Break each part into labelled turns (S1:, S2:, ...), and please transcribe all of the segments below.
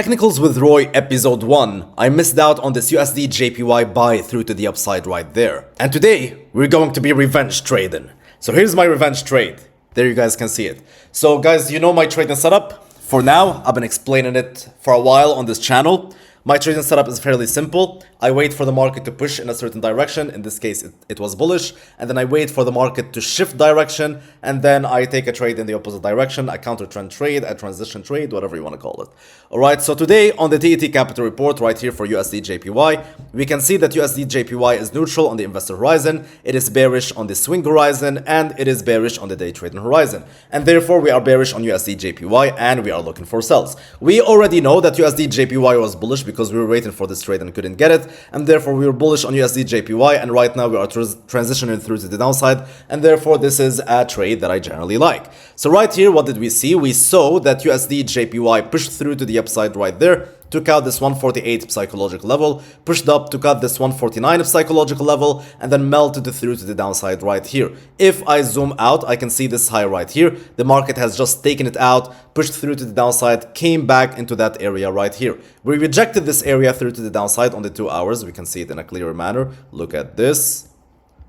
S1: Technicals with Roy episode 1, I missed out on this USD JPY buy through to the upside right there. And today, we're going to be revenge trading. So here's my revenge trade. There you guys can see it. So guys, you know my trading setup. For now, I've been explaining it for a while on this channel. My trading setup is fairly simple. I wait for the market to push in a certain direction. In this case, it was bullish. And then I wait for the market to shift direction. And then I take a trade in the opposite direction, a counter trend trade, a transition trade, whatever you want to call it. All right, so today on the TET Capital Report right here for USD JPY, we can see that USD JPY is neutral on the investor horizon. It is bearish on the swing horizon, and it is bearish on the day trading horizon. And therefore, we are bearish on USD JPY, and we are looking for sells. We already know that USD JPY was bullish because we were waiting for this trade and couldn't get it, and therefore we were bullish on USD JPY, and right now we are transitioning through to the downside, and therefore this is a trade that I generally like. So right here, what did we see? We saw that USD JPY pushed through to the upside right there, took out this 148 psychological level, pushed up, took out this 149 psychological level, and then melted through to the downside right here. If I zoom out, I can see this high right here. The market has just taken it out, pushed through to the downside, came back into that area right here. We rejected this area through to the downside on the 2 hours. We can see it in a clearer manner. Look at this.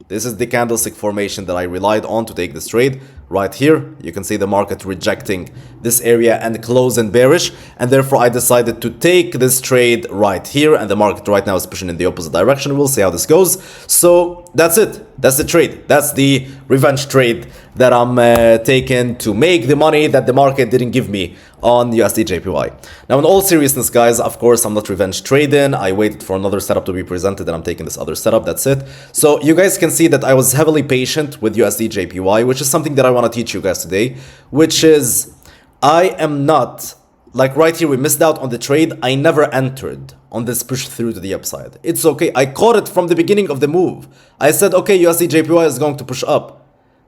S1: This is the candlestick formation that I relied on to take this trade. Right here, you can see the market rejecting this area and closing bearish, and therefore I decided to take this trade right here, and the market right now is pushing in the opposite direction. We'll see how this goes. So that's it. That's the trade. That's the revenge trade that I'm taking to make the money that the market didn't give me on USD JPY. Now, in all seriousness, guys, of course, I'm not revenge trading. I waited for another setup to be presented, and I'm taking this other setup. That's it. So you guys can see that I was heavily patient with USD JPY, which is something that I want to teach you guys today, which is I am not, like right here, we missed out on the trade. I never entered on this push through to the upside. It's okay. I caught it from the beginning of the move. I said, okay, USD JPY is going to push up.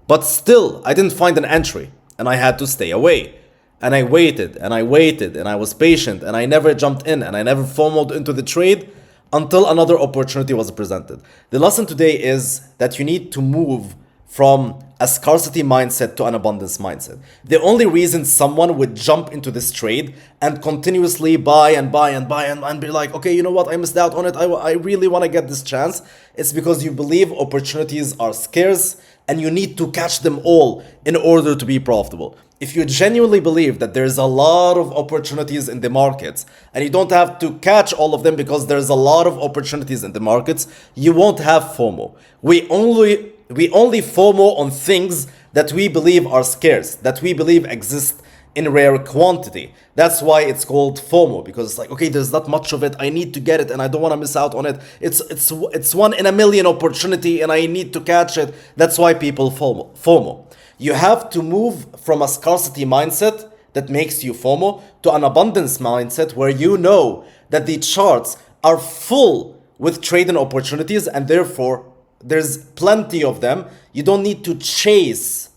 S1: But still, I didn't find an entry, and I had to stay away. And I waited, and I waited, and I was patient, and I never jumped in, and I never FOMO'd into the trade until another opportunity was presented. The lesson today is that you need to move from a scarcity mindset to an abundance mindset. The only reason someone would jump into this trade and continuously buy and buy and buy and be like, okay, you know what, I missed out on it, I really want to get this chance, it's because you believe opportunities are scarce and you need to catch them all in order to be profitable. If you genuinely believe that there's a lot of opportunities in the markets and you don't have to catch all of them because there's a lot of opportunities in the markets, you won't have FOMO. We only FOMO on things that we believe are scarce, that we believe exist in rare quantity. That's why it's called FOMO, because it's like, okay, there's not much of it, I need to get it and I don't want to miss out on it. It's one in a million opportunity and I need to catch it. That's why people FOMO. You have to move from a scarcity mindset that makes you FOMO to an abundance mindset where you know that the charts are full with trading opportunities and therefore there's plenty of them. You don't need to chase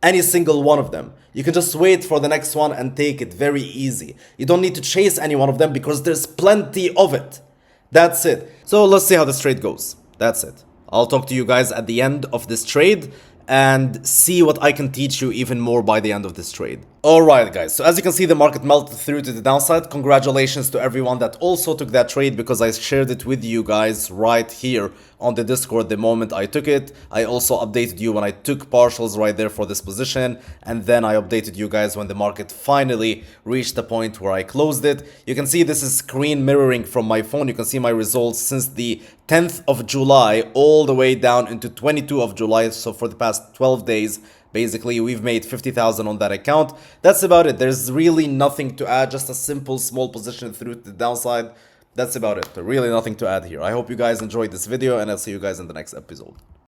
S1: any single one of them. You can just wait for the next one and take it very easy. You don't need to chase any one of them because there's plenty of it. That's it. So let's see how this trade goes. That's it. I'll talk to you guys at the end of this trade and see what I can teach you even more by the end of this trade. Alright guys, so as you can see, the market melted through to the downside. Congratulations to everyone that also took that trade because I shared it with you guys right here on the Discord the moment I took it. I also updated you when I took partials right there for this position, and then I updated you guys when the market finally reached the point where I closed it. You can see this is screen mirroring from my phone. You can see my results since the 10th of July all the way down into 22 of July. So for the past 12 days, basically, we've made 50,000 on that account. That's about it. There's really nothing to add. Just a simple small position through the downside. That's about it. Really nothing to add here. I hope you guys enjoyed this video, and I'll see you guys in the next episode.